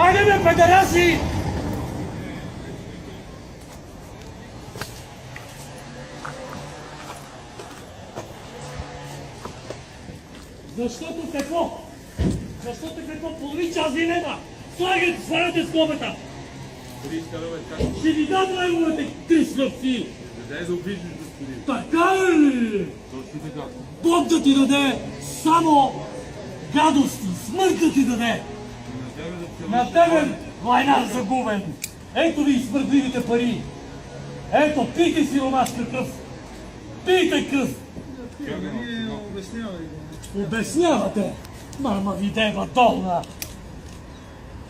Айде бе, педераси! Защото какво? Защото какво? Половин час ви нема! Слагайте скобата! Ще ви дам неговите 300 лъпси! Не дай да обиждаш, господин. Така ли? Точно така. Бог да ти даде само гадости, смърт да ти даде! На тебе война загубен! Ето ви смъртливите пари! Ето, пийте си ромаш кръв! Пийте кръв! Обяснявате! Мама ви дева долна!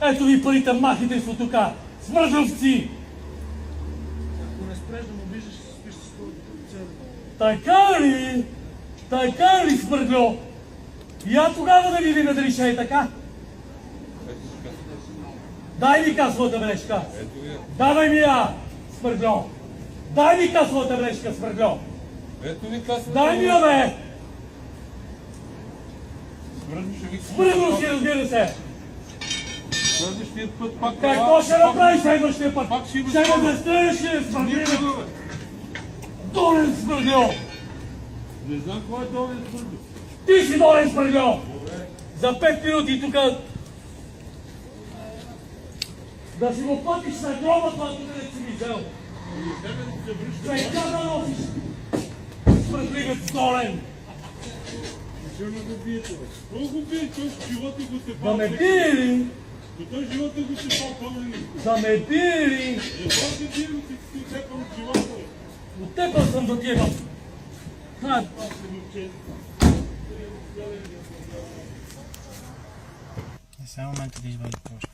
Ето ви парите, махите се от тук! Смъртливци! Ако не спреш да му виждаш, ще спиш с полицията. Така ли? Така ли, смъртлю? И я тогава да ви видиш, е така? Дай ми касовата бележка! Давай ми я, смъртлю! Дай ми касовата бележка, смъртлю! Ето ви касата. Дай ми я, бе! Смърдно ще ви... Смъртлю си, разбира се! Следващия път пак... Какво ще направи следващия път? Пак ще има Ще ме скоба. застреляш ли, смъртлю? Никога, бе. Долен, смъртлю! Не знам кой е долен смърдно. Ти си долен, смъртлю! За 5 минути тук... Да си го платиш на гроба, това тук не си ми взел. Сега да носиш. Смъртливец долен. Ще ме го биете, бе. Кой го бие? Той с живота го се Да ме бие ли? Той живота го се пал-пълни. Да ме бие ли? Това се бие, но си цепа от живота, бе. Отепал съм до тия. Сега е момента да извади почта.